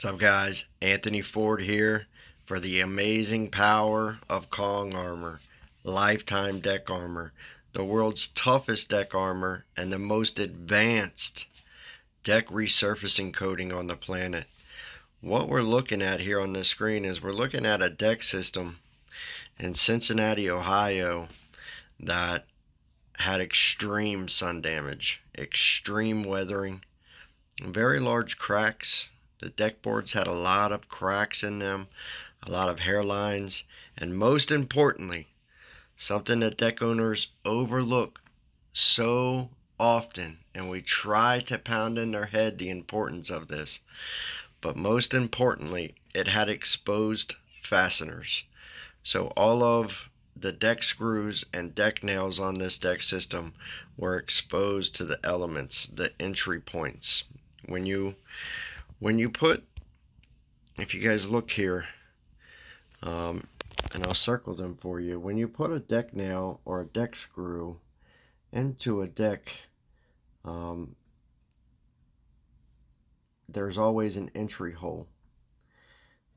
What's up, guys? Anthony Ford here for the amazing power of Kong Armor, lifetime deck armor, the world's toughest deck armor, and the most advanced deck resurfacing coating on the planet. What we're looking at here on this screen is we're looking at a deck system in Cincinnati, Ohio that had extreme sun damage, extreme weathering, very large cracks. The deck boards had a lot of cracks in them, a lot of hairlines, and most importantly, something that deck owners overlook so often, and we try to pound in their head the importance of this, but most importantly, it had exposed fasteners. So all of the deck screws and deck nails on this deck system were exposed to the elements, the entry points. When you put, if you guys look here, and I'll circle them for you, when you put a deck nail or a deck screw into a deck, there's always an entry hole.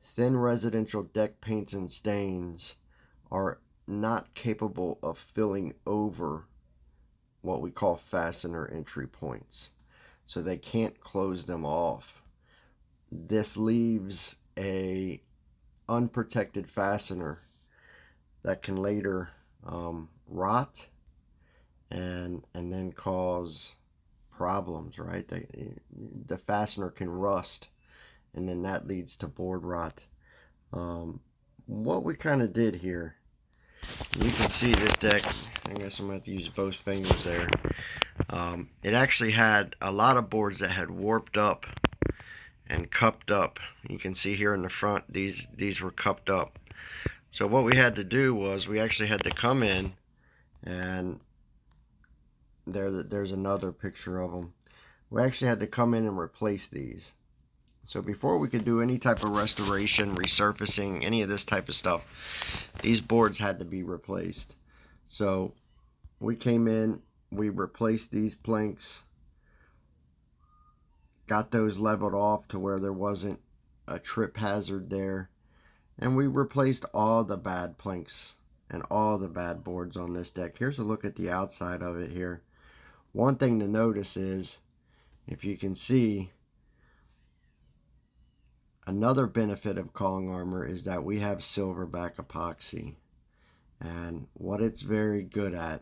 Thin residential deck paints and stains are not capable of filling over what we call fastener entry points, so they can't close them off. This leaves a unprotected fastener that can later rot and then cause problems, right? The fastener can rust, and then that leads to board rot. What we kind of did here, you can see this deck, I guess I'm going to have to use both fingers there. It actually had a lot of boards that had warped up and cupped up. You can see here in the front, these were cupped up. So what we had to do was we actually had to come in, and there's another picture of them. We actually had to come in and replace these. So before we could do any type of restoration, resurfacing, any of this type of stuff, these boards had to be replaced. So we came in, we replaced these planks, got those leveled off to where there wasn't a trip hazard there, and we replaced all the bad planks and all the bad boards on this deck. Here's a look at the outside of it here. One thing to notice is, if you can see, another benefit of Kong Armor is that we have silverback epoxy, and what it's very good at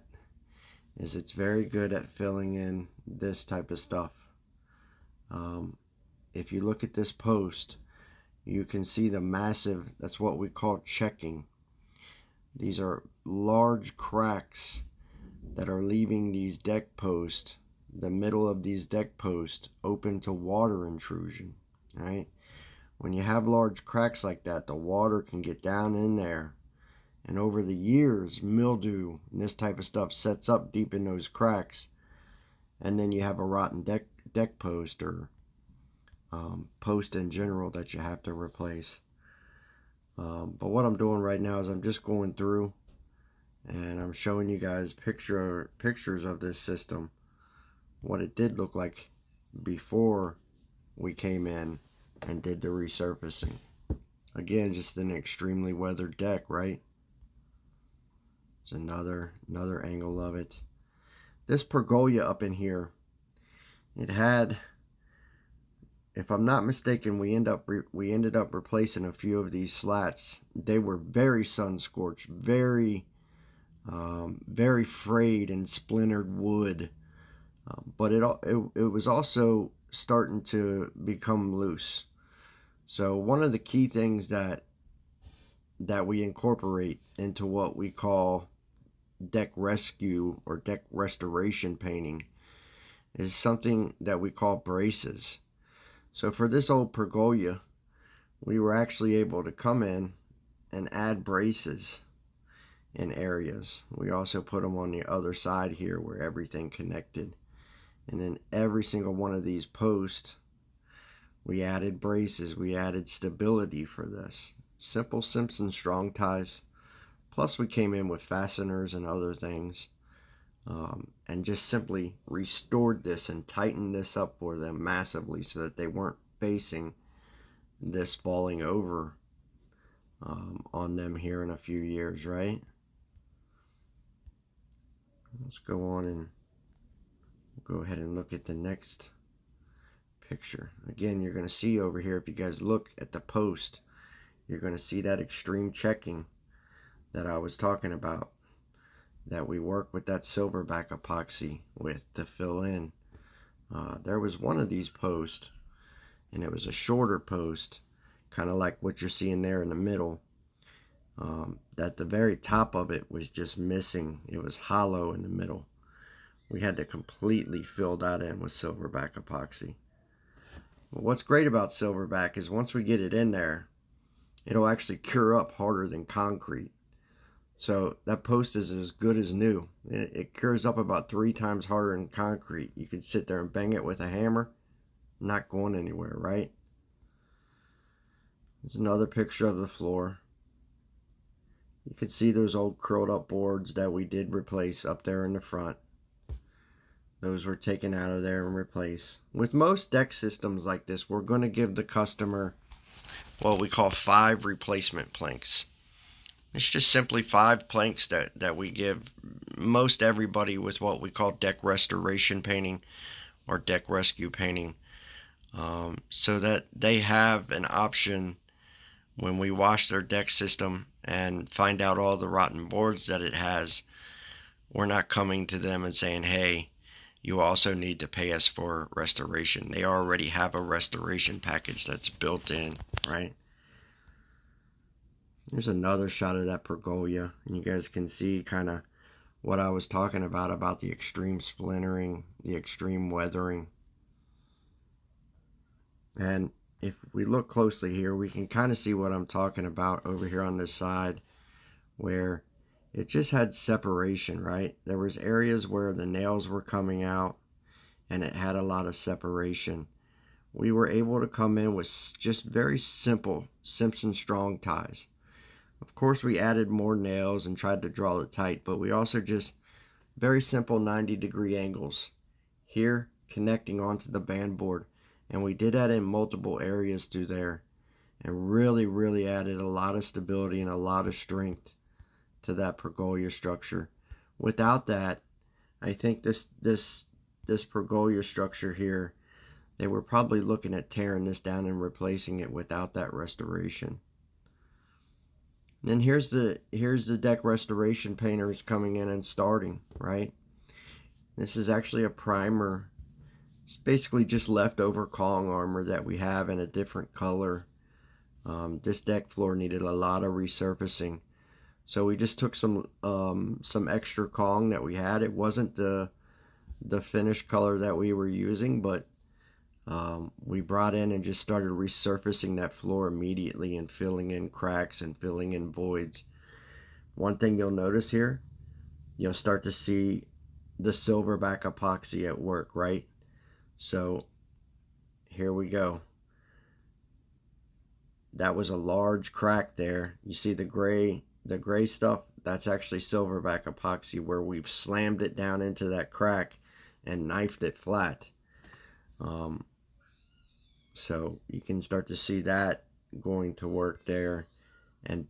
is it's very good at filling in this type of stuff. If you look at this post, you can see the massive, that's what we call checking. These are large cracks that are leaving these deck posts, the middle of these deck posts, open to water intrusion, right? When you have large cracks like that, the water can get down in there, and over the years, mildew and this type of stuff sets up deep in those cracks, and then you have a rotten deck post, or post in general, that you have to replace. But what I'm doing right now is I'm just going through and I'm showing you guys pictures of this system, what it did look like before we came in and did the resurfacing. Again, just an extremely weathered deck, right? It's another angle of it. This pergola up in here, it had, if I'm not mistaken, we ended up replacing a few of these slats. They were very sun scorched, very frayed and splintered wood, but it was also starting to become loose. So one of the key things that we incorporate into what we call deck rescue or deck restoration painting is something that we call braces. So for this old pergola, we were actually able to come in and add braces in areas. We also put them on the other side here where everything connected. And then every single one of these posts, we added braces. We added stability for this. Simple Simpson strong ties. Plus we came in with fasteners and other things. And just simply restored this and tightened this up for them massively so that they weren't facing this falling over on them here in a few years, right? Let's go on and go ahead and look at the next picture. Again, you're going to see over here, if you guys look at the post, you're going to see that extreme checking that I was talking about, that we work with that silverback epoxy with to fill in. There was one of these posts, and it was a shorter post, kind of like what you're seeing there in the middle, that the very top of it was just missing. It was hollow in the middle. We had to completely fill that in with silverback epoxy. Well, what's great about silverback is once we get it in there, it'll actually cure up harder than concrete. So that post is as good as new. It cures up about 3 times harder than concrete. You can sit there and bang it with a hammer, not going anywhere, right? There's another picture of the floor. You can see those old curled up boards that we did replace up there in the front. Those were taken out of there and replaced. With most deck systems like this, we're going to give the customer what we call 5 replacement planks. It's just simply 5 planks that we give most everybody with what we call deck restoration painting or deck rescue painting, so that they have an option when we wash their deck system and find out all the rotten boards that it has. We're not coming to them and saying, hey, you also need to pay us for restoration. They already have a restoration package that's built in, right? Here's another shot of that pergola, and you guys can see kind of what I was talking about the extreme splintering, the extreme weathering. And if we look closely here, we can kind of see what I'm talking about over here on this side, where it just had separation, right? There was areas where the nails were coming out and it had a lot of separation. We were able to come in with just very simple Simpson strong ties. Of course, we added more nails and tried to draw it tight, but we also just very simple 90-degree angles here connecting onto the band board. And we did that in multiple areas through there, and really added a lot of stability and a lot of strength to that pergola structure. Without that, I think this pergola structure here, they were probably looking at tearing this down and replacing it without that restoration. And then here's the deck restoration painters coming in and starting, right? This is actually a primer. It's basically just leftover Kong armor that we have in a different color. This deck floor needed a lot of resurfacing, so we just took some extra Kong that we had. It wasn't the finished color that we were using, but we brought in and just started resurfacing that floor immediately and filling in cracks and filling in voids. One thing you'll notice here, you'll start to see the silverback epoxy at work, right? So here we go. That was a large crack there. You see the gray stuff? That's actually silverback epoxy, where we've slammed it down into that crack and knifed it flat. So you can start to see that going to work there and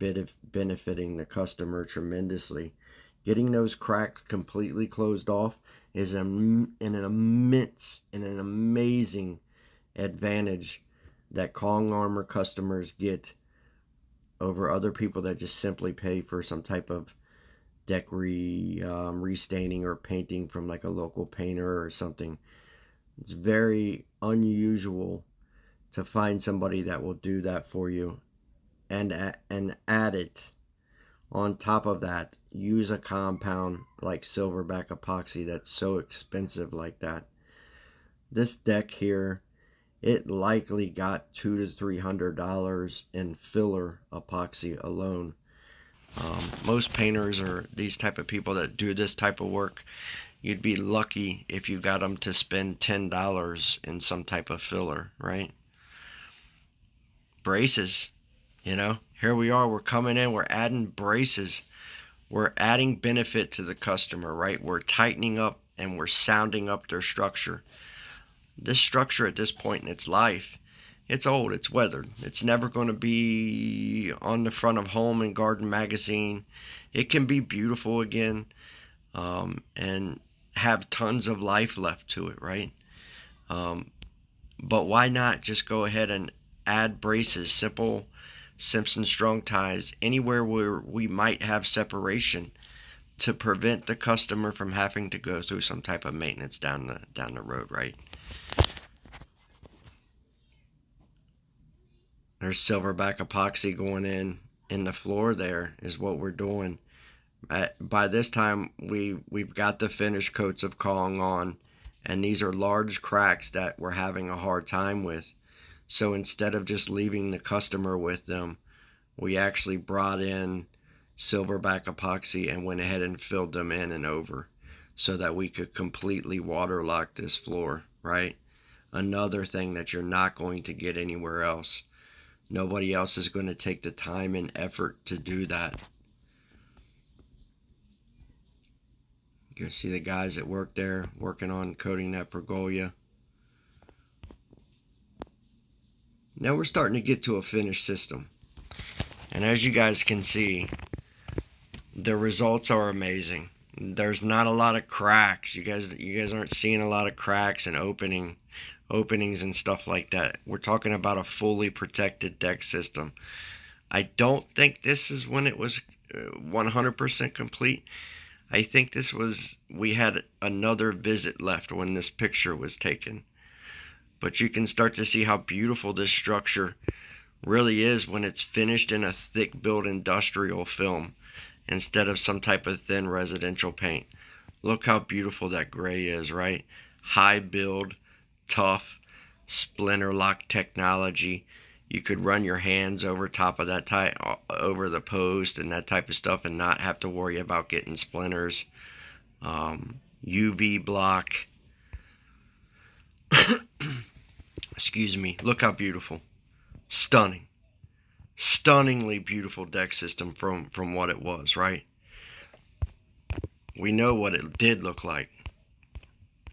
benefiting the customer tremendously. Getting those cracks completely closed off is an immense and an amazing advantage that Kong armor customers get over other people that just simply pay for some type of deck restaining or painting from like a local painter or something. It's very unusual to find somebody that will do that for you, and add it on top of that. Use a compound like silverback epoxy that's so expensive like that. This deck here, it likely got $200 to $300 in filler epoxy alone. Most painters or these type of people that do this type of work, you'd be lucky if you got them to spend $10 in some type of filler, right? Braces, here we are, we're coming in, we're adding braces, we're adding benefit to the customer, right? We're tightening up and we're sounding up their structure. This structure at this point in its life It's old, it's weathered. It's never going to be on the front of Home and Garden magazine. It can be beautiful again, and have tons of life left to it, right? But why not just go ahead and add braces, simple Simpson strong ties, anywhere where we might have separation to prevent the customer from having to go through some type of maintenance down the road, right? There's silverback epoxy going in the floor. There is what we're doing. By this time, we've got the finished coats of Kong on, and these are large cracks that we're having a hard time with. So instead of just leaving the customer with them, we actually brought in silverback epoxy and went ahead and filled them in and over so that we could completely waterlock this floor, right? Another thing that you're not going to get anywhere else. Nobody else is going to take the time and effort to do that. You can see the guys that work there working on coating that pergola. Now we're starting to get to a finished system. And as you guys can see, the results are amazing. There's not a lot of cracks. You guys aren't seeing a lot of cracks and openings and stuff like that. We're talking about a fully protected deck system. I don't think this is when it was 100% complete. I think we had another visit left when this picture was taken. But you can start to see how beautiful this structure really is when it's finished in a thick build industrial film instead of some type of thin residential paint. Look how beautiful that gray is, right? High build, tough, splinter lock technology. You could run your hands over top of that over the post and that type of stuff and not have to worry about getting splinters. UV block. Excuse me. Look how beautiful. Stunning. Stunningly beautiful deck system from what it was, right? We know what it did look like.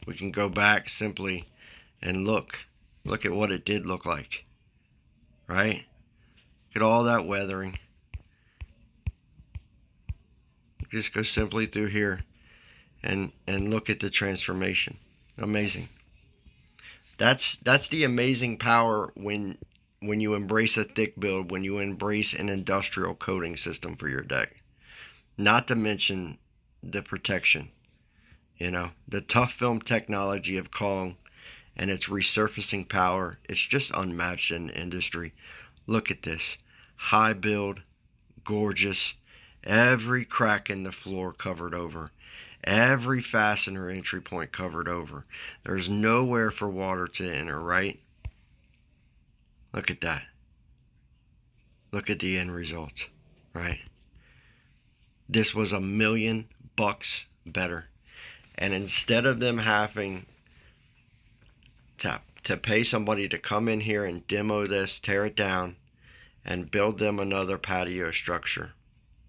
We can go back simply and look at what it did look like, right? Look at all that weathering. Just go simply through here and look at the transformation. Amazing. That's the amazing power when you embrace a thick build, when you embrace an industrial coating system for your deck. Not to mention the protection. You know, the tough film technology of Kong and its resurfacing power, it's just unmatched in the industry. Look at this. High build, gorgeous. Every crack in the floor covered over. Every fastener entry point covered over. There's nowhere for water to enter, right? Look at that. Look at the end results, right? This was $1 million better. And instead of them having to pay somebody to come in here and demo this, tear it down, and build them another patio structure,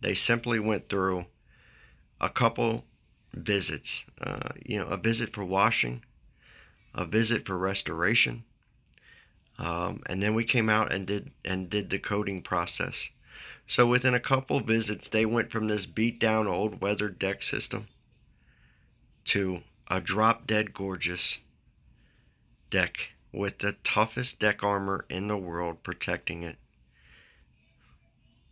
they simply went through a couple visits. A visit for washing, a visit for restoration, and then we came out and did the coating process. So within a couple visits, they went from this beat down old weathered deck system to a drop dead gorgeous deck with the toughest deck armor in the world protecting it.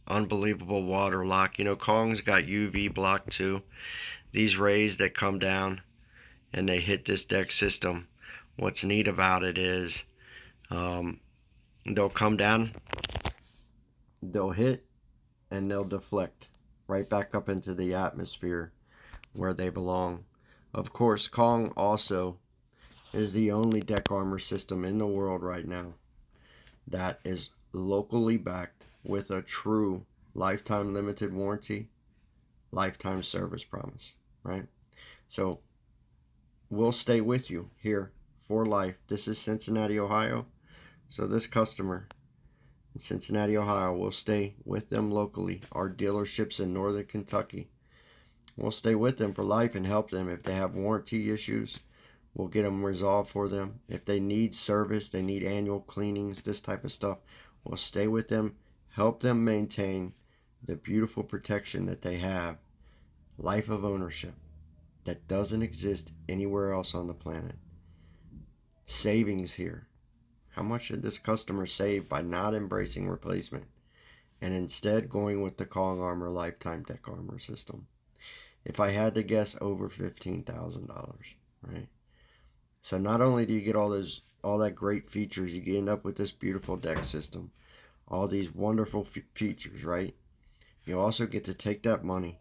Unbelievable water lock. You know, Kong's got UV block too. These rays that come down and they hit this deck system, what's neat about it is they'll come down, they'll hit, and they'll deflect right back up into the atmosphere where they belong. Of course, Kong also is the only deck armor system in the world right now that is locally backed with a true lifetime limited warranty, lifetime service promise, right? So we'll stay with you here for life. This is Cincinnati, Ohio. So this customer in Cincinnati, Ohio, will stay with them locally. Our dealerships in northern Kentucky, we'll stay with them for life and help them if they have warranty issues, We'll get them resolved for them. If they need service, they need annual cleanings, this type of stuff, we'll stay with them, help them maintain the beautiful protection that they have. Life of ownership that doesn't exist anywhere else on the planet. Savings here. How much did this customer save by not embracing replacement and instead going with the Kong Armor Lifetime Deck Armor system? If I had to guess, over $15,000, right? So not only do you get all that great features, you end up with this beautiful deck system, all these wonderful features, right? You also get to take that money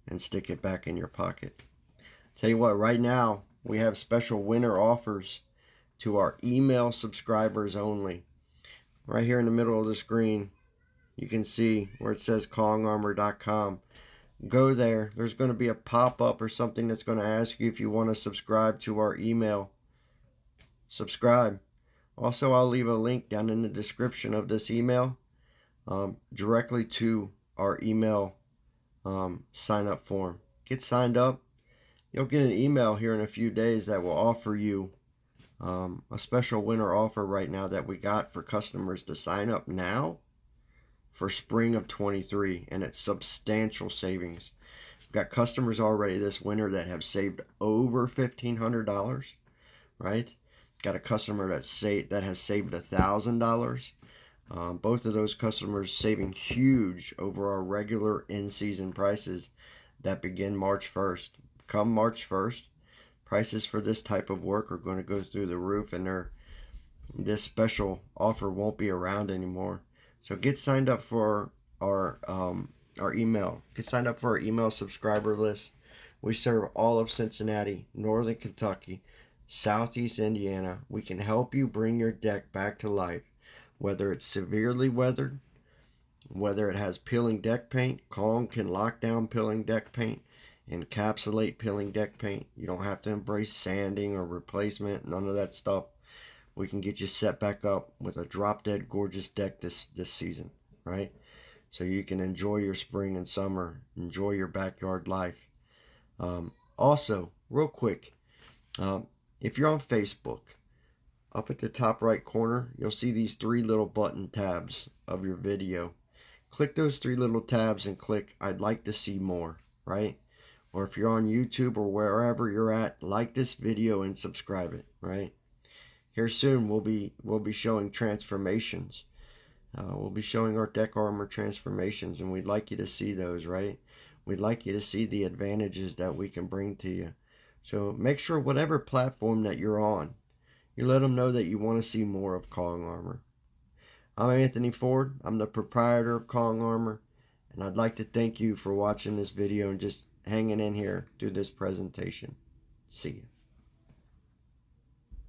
and stick it back in your pocket. Tell you what, right now we have special winter offers to our email subscribers only. Right here in the middle of the screen, you can see where it says kongarmor.com. Go there. There's going to be a pop-up or something that's going to ask you if you want to subscribe to our email. Subscribe. Also, I'll leave a link down in the description of this email directly to our email sign up form. Get signed up. You'll get an email here in a few days that will offer you a special winter offer right now that we got for customers to sign up now for spring of 23, and it's substantial savings. We've got customers already this winter that have saved over $1,500, right? Got a customer that has saved $1,000. Both of those customers saving huge over our regular in-season prices that begin March 1st. Come March 1st, prices for this type of work are going to go through the roof, and this special offer won't be around anymore. So get signed up for our email. Get signed up for our email subscriber list. We serve all of Cincinnati, Northern Kentucky, Southeast Indiana. We can help you bring your deck back to life. Whether it's severely weathered, whether it has peeling deck paint, Kong can lock down peeling deck paint, encapsulate peeling deck paint. You don't have to embrace sanding or replacement, none of that stuff. We can get you set back up with a drop dead gorgeous deck this season, right? So you can enjoy your spring and summer, enjoy your backyard life. Also, real quick, if you're on Facebook, up at the top right corner, you'll see these 3 little button tabs of your video. Click those 3 little tabs and click I'd like to see more, right? Or if you're on YouTube or wherever you're at, like this video and subscribe it, right? Here soon we'll be showing transformations. We'll be showing our deck armor transformations, and we'd like you to see those, right? We'd like you to see the advantages that we can bring to you. So make sure whatever platform that you're on, you let them know that you want to see more of Kong Armor. I'm Anthony Ford. I'm the proprietor of Kong Armor, and I'd like to thank you for watching this video and just hanging in here through this presentation. See you.